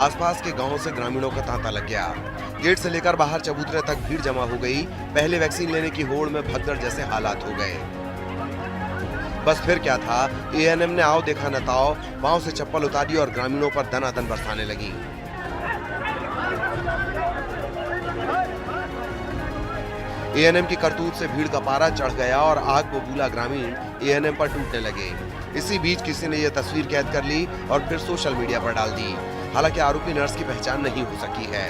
आसपास के गांवों से ग्रामीणों का तांता लग गया। गेट से लेकर बाहर चबूतरे तक भीड़ जमा हो गई। पहले वैक्सीन लेने की होड़ में भगदड़ जैसे हालात हो गए। बस फिर क्या था, एएनएम ने आओ देखा न ताओ, पांव से चप्पल उतारी और ग्रामीणों पर दनादन बरसाने लगी। एएनएम की करतूत से भीड़ का पारा चढ़ गया और आग बबूला ग्रामीण एएनएम पर टूटने लगे। इसी बीच किसी ने यह तस्वीर कैद कर ली और फिर सोशल मीडिया पर डाल दी। हालांकि आरोपी नर्स की पहचान नहीं हो सकी है।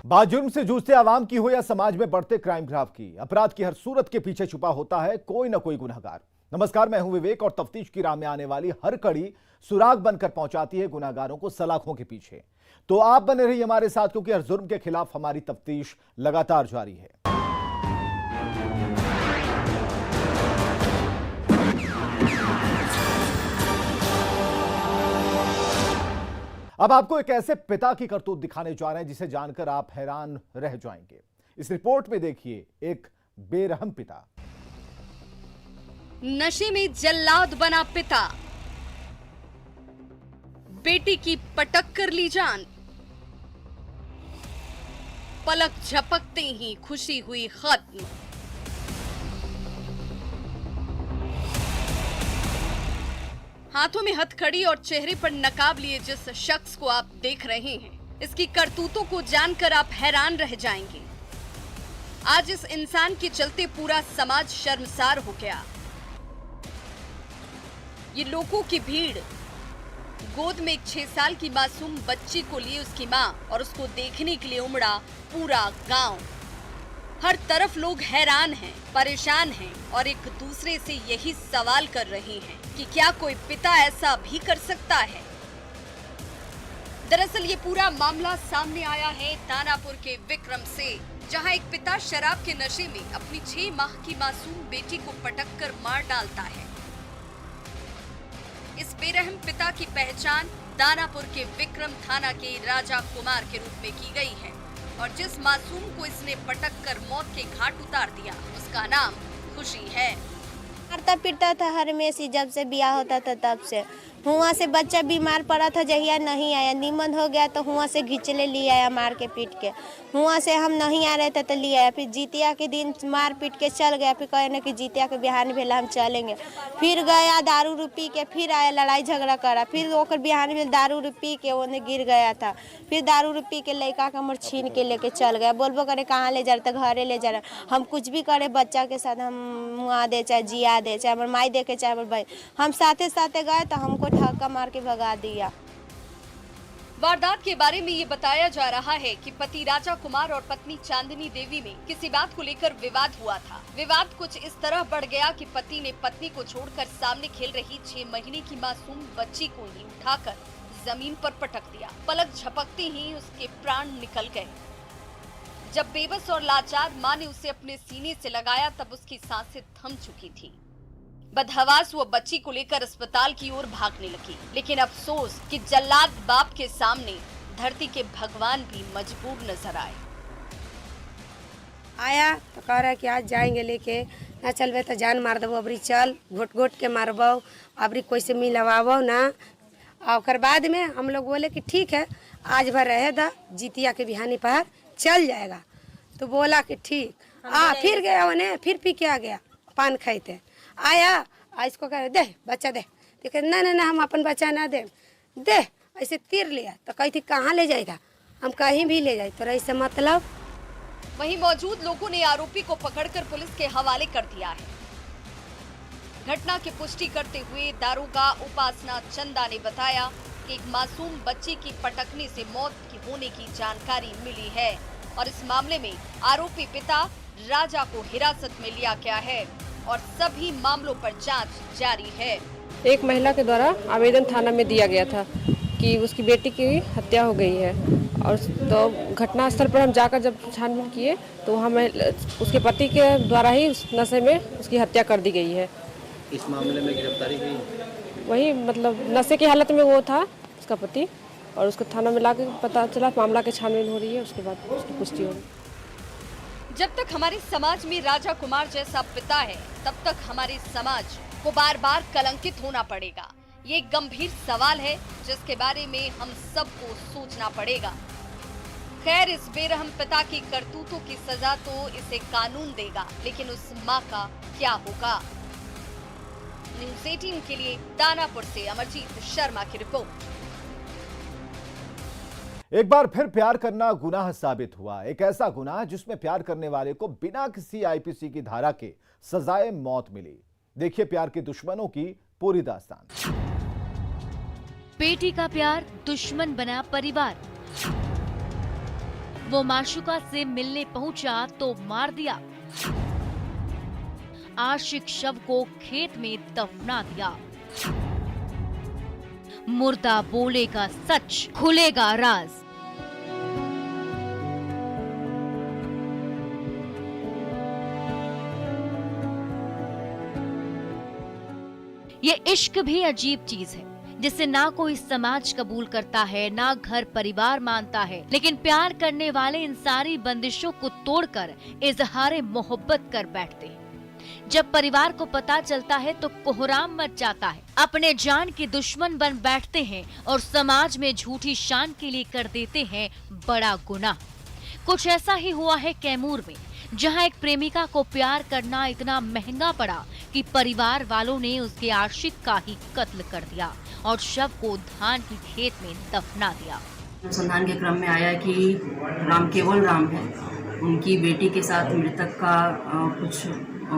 बात जुर्म से जूझते आवाम की हो या समाज में बढ़ते क्राइम ग्राफ की, अपराध की हर सूरत के पीछे छुपा होता है कोई ना कोई गुनहगार। नमस्कार, मैं हूं विवेक और तफ्तीश की राह में आने वाली हर कड़ी सुराग बनकर पहुंचाती है गुनहगारों को सलाखों के पीछे। तो आप बने रहिए हमारे साथ, क्योंकि हर जुर्म के खिलाफ हमारी तफ्तीश लगातार जारी है। अब आपको एक ऐसे पिता की करतूत दिखाने जा रहे हैं जिसे जानकर आप हैरान रह जाएंगे। इस रिपोर्ट में देखिए एक बेरहम पिता। नशे में जल्लाद बना पिता, बेटी की पटक कर ली जान, पलक झपकते ही खुशी हुई खत्म। हाथों में हथकड़ी और चेहरे पर नकाब लिए जिस शख्स को आप देख रहे हैं, इसकी करतूतों को जानकर आप हैरान रह जाएंगे। आज इस इंसान के चलते पूरा समाज शर्मसार हो गया। ये लोगों की भीड़, गोद में एक 6 साल की मासूम बच्ची को लिए उसकी मां और उसको देखने के लिए उमड़ा पूरा गांव। हर तरफ लोग हैरान हैं, परेशान हैं और एक दूसरे से यही सवाल कर रहे हैं कि क्या कोई पिता ऐसा भी कर सकता है। दरअसल ये पूरा मामला सामने आया है दानापुर के विक्रम से, जहां एक पिता शराब के नशे में अपनी 6 माह की मासूम बेटी को पटक कर मार डालता है। इस बेरहम पिता की पहचान दानापुर के विक्रम थाना के राजा कुमार के रूप में की गई है और जिस मासूम को इसने पटक कर मौत के घाट उतार दिया, उसका नाम खुशी है। मारता पीटता था हर हमेशा, जब से ब्याह होता था तब से। हुआ से बच्चा बीमार पड़ा था, जहिया नहीं आया, नीमन हो गया तो हुआ से घिचले ले आया मार के पीट के। हुआ से हम नहीं आ रहे थे तो ले आया, फिर जीतिया के दिन मार पीट के चल गया। फिर कहे ना कि जीतिया के बिहान भेला हम चलेंगे, फिर गया दारू रू पी के, फिर आया लड़ाई झगड़ा करा, फिर ओकर बिहान भेल दारू रू पी के ओने गिर गया था। फिर दारू रू पी के लड़का का हमर छीन के लेके चल गया। बोलबो करे कहाँ ले जा रहे, तो घरे ले जा रहे। हम कुछ भी करे बच्चा के साथ, हम मुआ दे चाहे जिया दे, चाहे हमारे माई देखे चाहे हमारे भाई, हम साथे साथे गए तो हमको धक्का मार के भगा दिया। वारदात के बारे में ये बताया जा रहा है कि पति राजा कुमार और पत्नी चांदनी देवी में किसी बात को लेकर विवाद हुआ था। विवाद कुछ इस तरह बढ़ गया कि पति ने पत्नी को छोड़कर सामने खेल रही 6 महीने की मासूम बच्ची को ही उठाकर जमीन पर पटक दिया। पलक झपकते ही उसके प्राण निकल गए। जब बेबस और लाचार मां ने उसे अपने सीने से लगाया, तब उसकी सांसें थम चुकी थी। बदहवास वो बच्ची को लेकर अस्पताल की ओर भागने लगी, लेकिन अफसोस कि जल्लाद बाप के सामने धरती के भगवान भी मजबूर नजर आया तो कह रहा है कि आज जाएंगे लेके, ना चलबे तो जान मार देबो, अबरी चल घोट घोट के मारबो, अबरी कोई से मिलवाबो ना। और बाद में हम लोग बोले कि ठीक है आज भर रहे दा, जीतिया के बिहानी पर चल जाएगा। तो बोला कि ठीक। फिर गया उन्हें, फिर पी के आ गया, पान खाते आया। इसको कह दे बच्चा दे, तो ना ना ना हम अपन बच्चा ना दे, दे ऐसे तीर लिया। तो कही थी कहाँ ले जाएगा, हम कहीं भी ले जाए, तो ऐसे मतलब। वहीं मौजूद लोगों ने आरोपी को पकड़कर पुलिस के हवाले कर दिया है। घटना की पुष्टि करते हुए दारोगा उपासना चंदा ने बताया कि एक मासूम बच्ची की पटकने से मौत की होने की जानकारी मिली है और इस मामले में आरोपी पिता राजा को हिरासत में लिया गया है और सभी मामलों पर जांच जारी है। एक महिला के द्वारा आवेदन थाना में दिया गया था कि उसकी बेटी की हत्या हो गई है और तो घटनास्थल पर हम जाकर जब छानबीन किए तो हमें उसके पति के द्वारा ही उस नशे में उसकी हत्या कर दी गई है। इस मामले में गिरफ्तारी हुई? वही मतलब नशे की हालत में वो था उसका पति, और उसको थाना में लाके पता चला, मामला की छानबीन हो रही है, उसके बाद उसकी पुष्टि होगी। जब तक हमारे समाज में राजा कुमार जैसा पिता है, तब तक हमारे समाज को बार बार कलंकित होना पड़ेगा। ये एक गंभीर सवाल है जिसके बारे में हम सबको सोचना पड़ेगा। खैर, इस बेरहम पिता की करतूतों की सजा तो इसे कानून देगा, लेकिन उस माँ का क्या होगा? न्यूज़ 18 के लिए दानापुर से अमरजीत शर्मा की रिपोर्ट। एक बार फिर प्यार करना गुनाह साबित हुआ। एक ऐसा गुनाह जिसमें प्यार करने वाले को बिना किसी आईपीसी की धारा के सजाए मौत मिली। देखिए प्यार के दुश्मनों की पूरी दास्तान। बेटी का प्यार दुश्मन बना परिवार। वो माशूका से मिलने पहुंचा तो मार दिया। आशिक शव को खेत में दफना दिया। मुर्दा बोलेगा सच, खुलेगा राज। ये इश्क भी अजीब चीज है जिसे ना कोई समाज कबूल करता है, ना घर परिवार मानता है, लेकिन प्यार करने वाले इन सारी बंदिशों को तोड़कर इजहार मोहब्बत कर बैठते हैं। जब परिवार को पता चलता है तो कोहराम मच जाता है। अपने जान के दुश्मन बन बैठते हैं और समाज में झूठी शान के लिए कर देते हैं बड़ा गुनाह। कुछ ऐसा ही हुआ है कैमूर में, जहां एक प्रेमिका को प्यार करना इतना महंगा पड़ा कि परिवार वालों ने उसके आशिक का ही कत्ल कर दिया और शव को धान की खेत में दफना दिया। अनुसंधान के क्रम में आया कि केवल राम है, उनकी बेटी के साथ मृतक का कुछ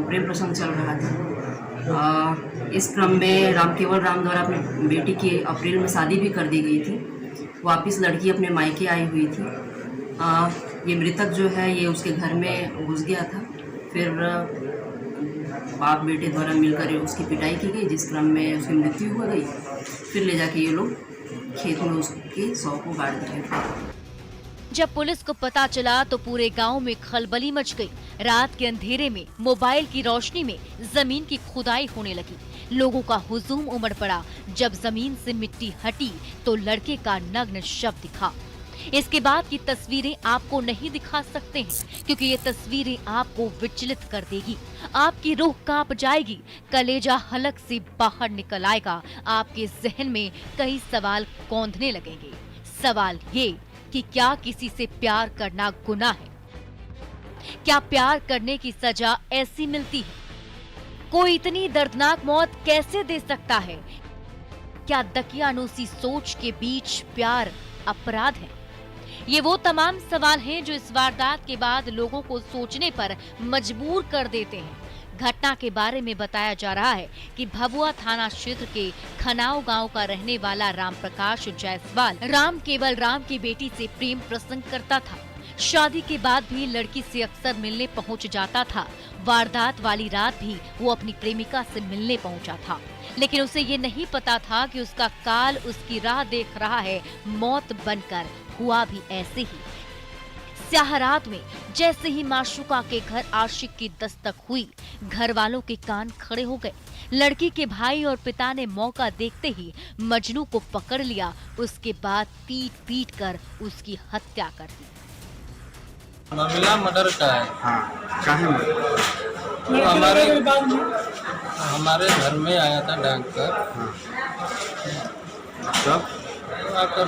प्रेम प्रसंग चल रहा था। इस क्रम में केवल राम द्वारा अपनी बेटी की अप्रैल में शादी भी कर दी गई थी। वापिस लड़की अपने मायके आई हुई थी। ये मृतक जो है ये उसके घर में घुस गया था। फिर बाप बेटे द्वारा मिलकर उसकी पिटाई की गई, जिस क्रम में उसकी मृत्यु हो गई। फिर ले जाके ये लोग खेत में उसके शव को गाड़ दिया। जब पुलिस को पता चला तो पूरे गांव में खलबली मच गई। रात के अंधेरे में मोबाइल की रोशनी में जमीन की खुदाई होने लगी। लोगों का हुजूम उमड़ पड़ा। जब जमीन से मिट्टी हटी तो लड़के का नग्न शव दिखा। इसके बाद की तस्वीरें आपको नहीं दिखा सकते हैं, क्योंकि ये तस्वीरें आपको विचलित कर देगी। आपकी रूह कांप जाएगी, कलेजा हलक से बाहर निकल आएगा। आपके जहन में कई सवाल कौंधने लगेंगे। सवाल ये कि क्या किसी से प्यार करना गुनाह है? क्या प्यार करने की सजा ऐसी मिलती है? कोई इतनी दर्दनाक मौत कैसे दे सकता है? क्या दकियानूसी सोच के बीच प्यार अपराध है? ये वो तमाम सवाल हैं जो इस वारदात के बाद लोगों को सोचने पर मजबूर कर देते हैं। घटना के बारे में बताया जा रहा है कि भभुआ थाना क्षेत्र के खनाव गांव का रहने वाला राम प्रकाश जायसवाल केवल राम की बेटी से प्रेम प्रसंग करता था। शादी के बाद भी लड़की से अक्सर मिलने पहुंच जाता था। वारदात वाली रात भी वो अपनी प्रेमिका से मिलने पहुंचा था, लेकिन उसे ये नहीं पता था कि उसका काल उसकी राह देख रहा है। मौत बनकर हुआ भी ऐसे ही। स्याह रात में जैसे ही माशूका के घर आशिक की दस्तक हुई, घर वालों के कान खड़े हो गए। लड़की के भाई और पिता ने मौका देखते ही मजनू को पकड़ लिया। उसके बाद पीट पीट कर उसकी हत्या कर दी। मामला मर्डर का है। हाँ, काहे में? तो हमारे घर में आया था डॉक्टर। तब आकर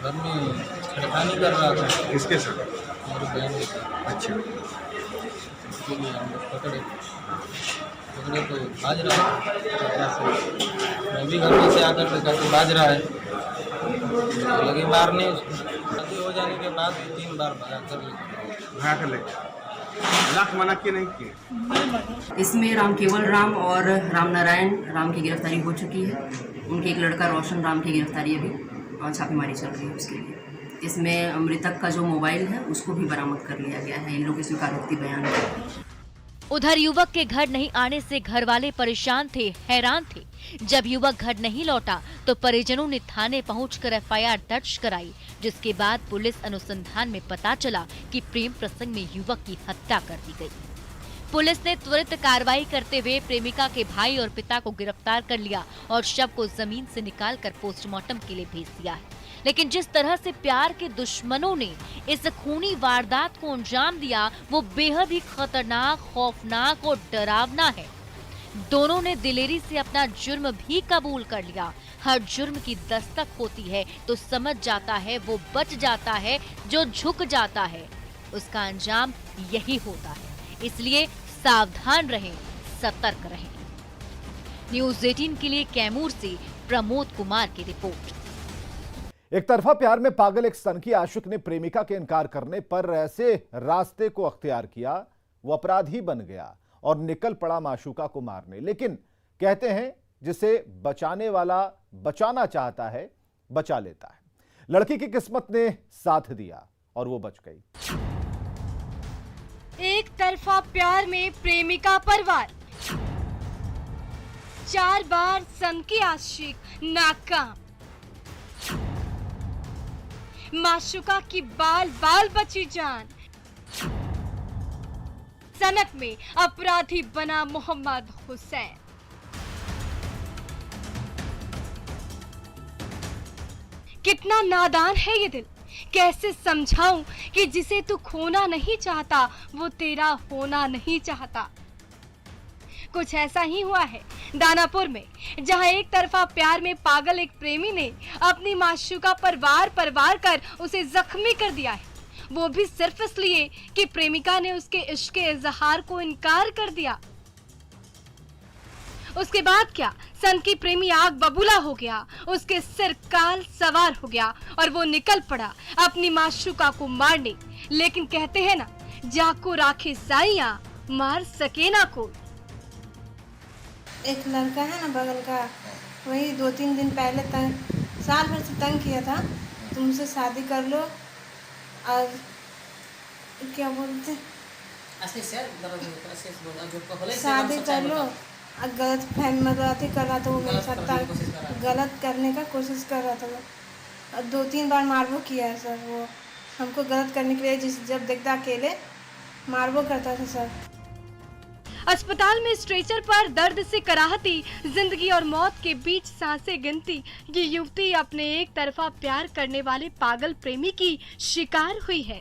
घर में छेड़खानी कर रहा था। किसके साथ? मेरी बहन के साथ। अच्छा, इसके लिए हम लोग पकड़े तो भाज रहा है। मैं भी घर में से आकर देखा तो भाज रहा है, तो लगे मारने उसको। शादी हो जाने के बाद 3 बार भगा कर ले लाख मना किए नहीं किए। इसमें केवल राम और राम नारायण राम की गिरफ्तारी हो चुकी है। उनके एक लड़का रोशन राम की गिरफ्तारी अभी छापेमारी चल रही है उसके लिए। इसमें मृतक का जो मोबाइल है उसको भी बरामद कर लिया गया है। इन लोग के स्वीकारोक्ति बयान है। उधर युवक के घर नहीं आने से घर वाले परेशान थे, हैरान थे। जब युवक घर नहीं लौटा तो परिजनों ने थाने पहुंचकर एफआईआर दर्ज कराई, जिसके बाद पुलिस अनुसंधान में पता चला कि प्रेम प्रसंग में युवक की हत्या कर दी गई। पुलिस ने त्वरित कार्रवाई करते हुए प्रेमिका के भाई और पिता को गिरफ्तार कर लिया और शव को जमीन से निकालकर पोस्टमार्टम के लिए भेज दिया है। लेकिन जिस तरह से प्यार के दुश्मनों ने इस खूनी वारदात को अंजाम दिया वो बेहद ही खतरनाक, खौफनाक और डरावना है। दोनों ने दिलेरी से अपना जुर्म भी कबूल कर लिया। हर जुर्म की दस्तक होती है तो समझ जाता है वो बच जाता है, जो झुक जाता है उसका अंजाम यही होता है। इसलिए सावधान रहें, सतर्क रहें। न्यूज़ 18 के लिए कैमूर से प्रमोद कुमार की रिपोर्ट। एक तरफा प्यार में पागल एक सनकी आशिक ने प्रेमिका के इनकार करने पर ऐसे रास्ते को अख्तियार किया, वो अपराधी बन गया और निकल पड़ा माशूका को मारने। लेकिन कहते हैं जिसे बचाने वाला बचाना चाहता है, बचा लेता है। लड़की की किस्मत ने साथ दिया और वो बच गई। एक तरफा प्यार में प्रेमिका पर वार, 4 बार सनकी आशिक नाकाम, माशूका की बाल बाल बची जान, सनक में अपराधी बना मोहम्मद हुसैन। कितना नादान है ये दिल, कैसे समझाऊं कि जिसे तू खोना नहीं चाहता वो तेरा होना नहीं चाहता। कुछ ऐसा ही हुआ है दानापुर में, जहां एक तरफा प्यार में पागल एक प्रेमी ने अपनी माशूका पर वार कर उसे जख्मी कर दिया है, वो भी सिर्फ इसलिए कि प्रेमिका ने उसके इश्क के इजहार को इनकार कर दिया। उसके बाद क्या, सनकी प्रेमी आग बबूला हो गया, उसके सिर काल सवार हो गया और वो निकल पड़ा अपनी माशूका को मारने। लेकिन कहते हैं ना, जाको राखे साइया मार सके ना कोई। एक लड़का है ना बगल का, वही 2-3 दिन पहले साल भर से तंग किया था, तुमसे शादी कर लो और क्या बोलते शादी कर लो। गलत फहमी मतलब कर रहा था, वो मेरे साथ गलत करने का कोशिश कर रहा था। 2-3 बार मारबो किया है सर, वो हमको गलत करने के लिए जब देखता अकेले मारबो करता था सर। अस्पताल में स्ट्रेचर पर दर्द से कराहती, जिंदगी और मौत के बीच सांसें गिनती ये युवती अपने एक तरफा प्यार करने वाले पागल प्रेमी की शिकार हुई है।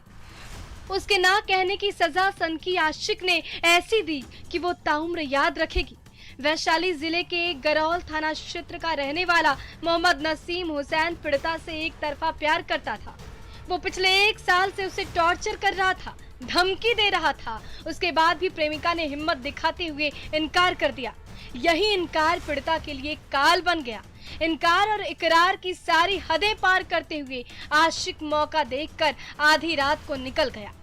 उसके ना कहने की सजा सनकी आशिक ने ऐसी दी कि वो ताउम्र याद रखेगी। वैशाली जिले के गरौल थाना क्षेत्र का रहने वाला मोहम्मद नसीम हुसैन पीड़िता से एक तरफा प्यार करता था। वो पिछले 1 साल से उसे टॉर्चर कर रहा था, धमकी दे रहा था। उसके बाद भी प्रेमिका ने हिम्मत दिखाते हुए इनकार कर दिया। यही इनकार पीड़िता के लिए काल बन गया। इनकार और इकरार की सारी हदें पार करते हुए आशिक मौका देखकर आधी रात को निकल गया।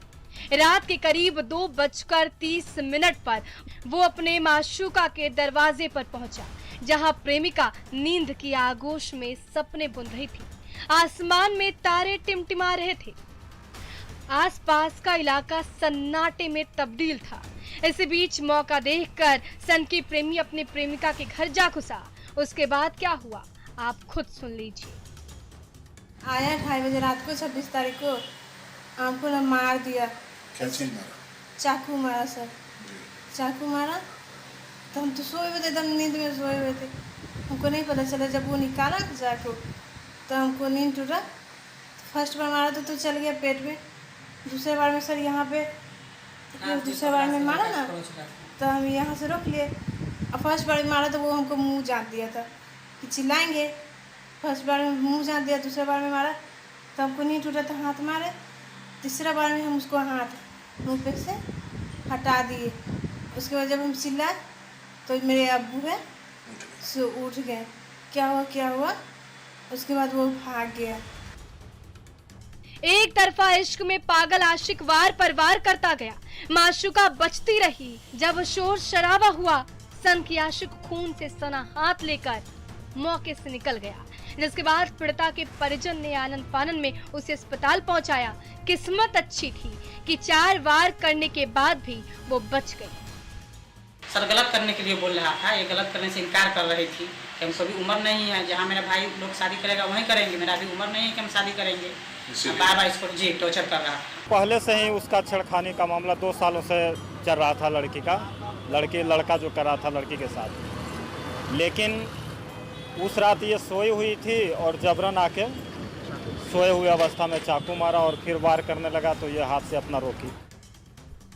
रात के करीब 2:30 पर वो अपने माशूका के दरवाजे पर पहुंचा, जहां प्रेमिका नींद की आगोश में सपने बुन रही थी। आसमान में तारे टिमटिमा रहे थे। आसपास का इलाका सन्नाटे में तब्दील था। इसी बीच मौका देखकर सनकी प्रेमी अपने प्रेमिका के घर जा घुसा। उसके बाद क्या हुआ आप खुद सुन लीजिए। आया 2:30 बजे रात को 26 तारीख को हमको ना मार दिया। क्या चीज मारा? चाकू मारा सर, चाकू मारा तो हम तो सोए हुए थे, एकदम नींद में सोए हुए थे। हमको नहीं पता चला, जब वो निकाला चाकू तो हमको नींद टूटा। फर्स्ट बार मारा तो चल गया पेट में, दूसरे बार में सर यहाँ पे, दूसरे बार में मारा ना तो हम यहाँ से रोक लिए। और फर्स्ट बार में मारा तो वो हमको मुंह जान दिया था कि चिल्लाएंगे। फर्स्ट बार में मुंह जान दिया, दूसरे बार में मारा तो हमको नहीं टूटा तो हाथ मारे। तीसरा बार में हम उसको हाथ मुँह पे से हटा दिए। उसके बाद जब हम चिल्लाए तो मेरे अब्बू है सो उठ गए, क्या हुआ। उसके बाद वो भाग गया। एक तरफा इश्क में पागल आशिक वार पर वार करता गया, माशूका बचती रही। जब शोर शराबा हुआ, सनकी आशिक खून से सना हाथ लेकर मौके से निकल गया, जिसके बाद पीड़िता के परिजन ने आनंद फानन में उसे अस्पताल पहुंचाया। किस्मत अच्छी थी कि 4 वार करने के बाद भी वो बच गई। सर गलत करने के लिए बोल रहा था, ये गलत करने से इनकार कर रही थी। हमको भी उम्र नहीं है, जहाँ मेरा भाई लोग शादी करेगा वहीं करेंगे। मेरा भी उम्र नहीं है कि हम शादी करेंगे। बार इसको जी टॉर्चर कर रहा था। पहले से ही उसका छेड़खानी का मामला 2 सालों से चल रहा था। लड़का जो कर रहा था लड़की के साथ। लेकिन उस रात ये सोई हुई थी और जबरन आके सोए हुए अवस्था में चाकू मारा और फिर वार करने लगा तो ये हाथ से अपना रोकी।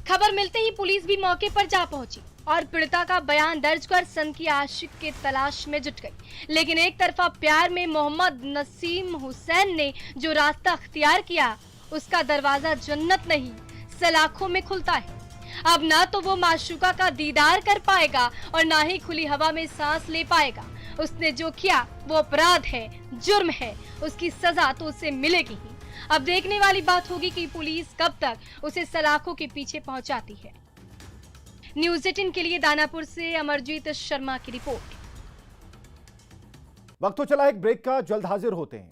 खबर मिलते ही पुलिस भी मौके पर जा पहुंची और पीड़िता का बयान दर्ज कर सनकी आशिक के तलाश में जुट गई। लेकिन एक तरफा प्यार में मोहम्मद नसीम हुसैन ने जो रास्ता अख्तियार किया, उसका दरवाजा जन्नत नहीं सलाखों में खुलता है। अब ना तो वो माशूका का दीदार कर पाएगा और ना ही खुली हवा में सांस ले पाएगा। उसने जो किया वो अपराध है, जुर्म है, उसकी सजा तो उसे मिलेगी ही। अब देखने वाली बात होगी कि पुलिस कब तक उसे सलाखों के पीछे पहुंचाती है। न्यूज़ 18 के लिए दानापुर से अमरजीत शर्मा की रिपोर्ट। वक्त तो चला एक ब्रेक का, जल्द हाजिर होते हैं।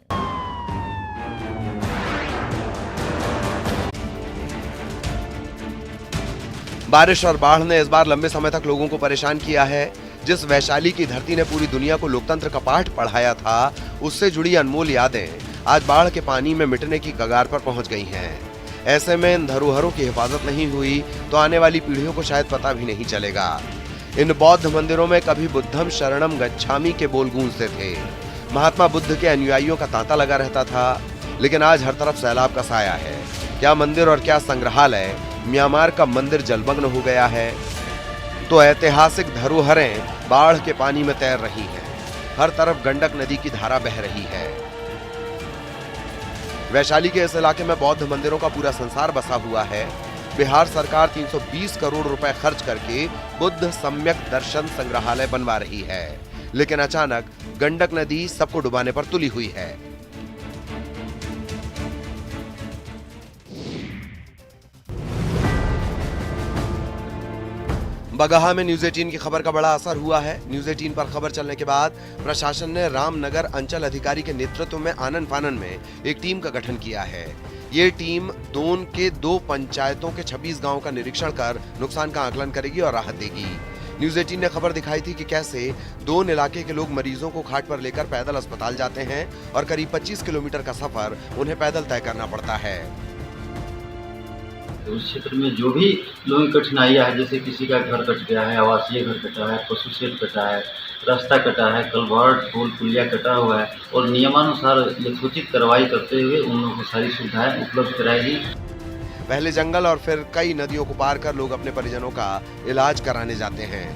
बारिश और बाढ़ ने इस बार लंबे समय तक लोगों को परेशान किया है। जिस वैशाली की धरती ने पूरी दुनिया को लोकतंत्र का पाठ पढ़ाया था, उससे जुड़ी अनमोल यादें आज बाढ़ के पानी में मिटने की कगार पर पहुंच गई हैं। ऐसे में इन धरोहरों की हिफाजत नहीं हुई तो आने वाली पीढ़ियों को शायद पता भी नहीं चलेगा। इन बौद्ध मंदिरों में कभी बुद्धम शरणम गच्छामि के बोल गूंजते थे, महात्मा बुद्ध के अनुयायियों का तांता लगा रहता था। लेकिन आज हर तरफ सैलाब का साया है। क्या मंदिर और क्या संग्रहालय, म्यांमार का मंदिर जलमग्न हो गया है तो ऐतिहासिक धरोहरें बाढ़ के पानी में तैर रही हैं। हर तरफ गंडक नदी की धारा बह रही है। वैशाली के इस इलाके में बौद्ध मंदिरों का पूरा संसार बसा हुआ है। बिहार सरकार 320 करोड़ रुपए खर्च करके बुद्ध सम्यक दर्शन संग्रहालय बनवा रही है, लेकिन अचानक गंडक नदी सबको डुबाने पर तुली हुई है। बगहा में न्यूज़ 18 की खबर का बड़ा असर हुआ है। न्यूज़ 18 पर खबर चलने के बाद प्रशासन ने रामनगर अंचल अधिकारी के नेतृत्व में आनन फानन में एक टीम का गठन किया है। ये टीम दोन के 2 पंचायतों के 26 गांवों का निरीक्षण कर नुकसान का आकलन करेगी और राहत देगी। न्यूज़ 18 ने खबर दिखाई थी कि कैसे दोन इलाके के लोग मरीजों को खाट पर लेकर पैदल अस्पताल जाते हैं और करीब 25 किलोमीटर का सफर उन्हें पैदल तय करना पड़ता है। उस क्षेत्र में जो भी लोगों की कठिनाइयाँ है, जैसे किसी का घर कट गया है, आवासीय घर कटा है, पशु शेड कटा है, रास्ता कटा है, कलवर्ट पुल पुलिया कटा हुआ है और नियमानुसार यथोचित कार्रवाई करते हुए उन लोगों को सारी सुविधाएं उपलब्ध कराएगी। पहले जंगल और फिर कई नदियों को पार कर लोग अपने परिजनों का इलाज कराने जाते हैं।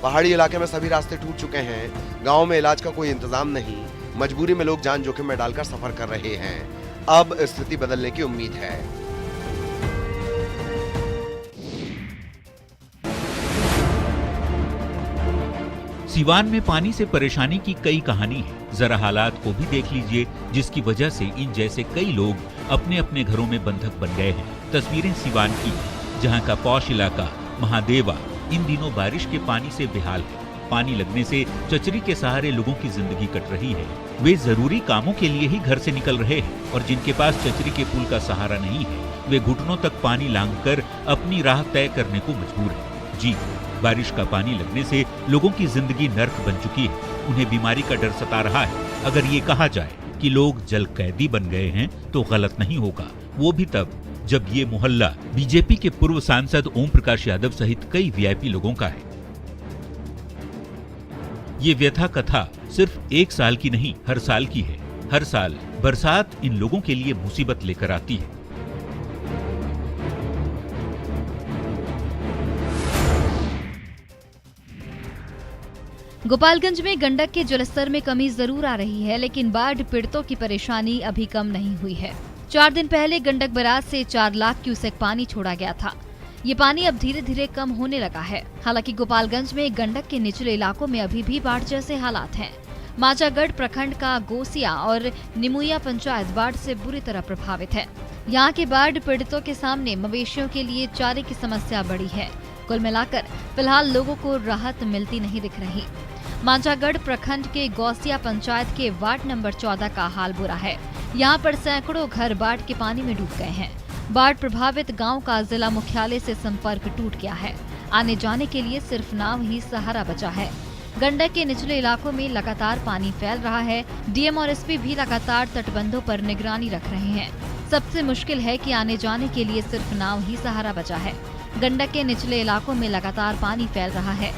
पहाड़ी इलाके में सभी रास्ते टूट चुके हैं। गाँव में इलाज का कोई इंतजाम नहीं। मजबूरी में लोग जान जोखिम में डालकर सफर कर रहे हैं। अब स्थिति बदलने की उम्मीद है। सिवान में पानी से परेशानी की कई कहानी है। जरा हालात को भी देख लीजिए, जिसकी वजह से इन जैसे कई लोग अपने अपने घरों में बंधक बन गए हैं। तस्वीरें सिवान की, जहां का पौष इलाका महादेवा इन दिनों बारिश के पानी से बेहाल है। पानी लगने से चचरी के सहारे लोगों की जिंदगी कट रही है। वे जरूरी कामों के लिए ही घर से निकल रहे हैं और जिनके पास चचरी के पुल का सहारा नहीं है, वे घुटनों तक पानी लांघकर अपनी राह तय करने को मजबूर है। जी, बारिश का पानी लगने से लोगों की जिंदगी नर्क बन चुकी है। उन्हें बीमारी का डर सता रहा है। अगर ये कहा जाए कि लोग जल कैदी बन गए हैं तो गलत नहीं होगा, वो भी तब जब ये मोहल्ला बीजेपी के पूर्व सांसद ओम प्रकाश यादव सहित कई वीआईपी लोगों का है। ये व्यथा कथा सिर्फ एक साल की नहीं, हर साल की है। हर साल बरसात इन लोगों के लिए मुसीबत लेकर आती है। गोपालगंज में गंडक के जलस्तर में कमी जरूर आ रही है, लेकिन बाढ़ पीड़ितों की परेशानी अभी कम नहीं हुई है। 4 दिन पहले गंडक बराज से 4 लाख क्यूसेक पानी छोड़ा गया था। ये पानी अब धीरे धीरे कम होने लगा है। हालांकि गोपालगंज में गंडक के निचले इलाकों में अभी भी बाढ़ जैसे हालात हैं। माचागढ़ प्रखंड का गोसिया और निमुया पंचायत बाढ़ से बुरी तरह प्रभावित है। यहाँ के बाढ़ पीड़ितों के सामने मवेशियों के लिए चारे की समस्या बड़ी है। कुल मिलाकर फिलहाल लोगों को राहत मिलती नहीं दिख रही। माचागढ़ प्रखंड के गौसिया पंचायत के वार्ड नंबर 14 का हाल बुरा है। यहाँ पर सैकड़ों घर बाढ़ के पानी में डूब गए हैं। बाढ़ प्रभावित गांव का जिला मुख्यालय से संपर्क टूट गया है। आने जाने के लिए सिर्फ नाव ही सहारा बचा है। गंडक के निचले इलाकों में लगातार पानी फैल रहा है। डीएम और एसपी भी लगातार तटबंधों पर निगरानी रख रहे हैं। सबसे मुश्किल है कि आने जाने के लिए सिर्फ नाव ही सहारा बचा है। गंडक के निचले इलाकों में लगातार पानी फैल रहा है।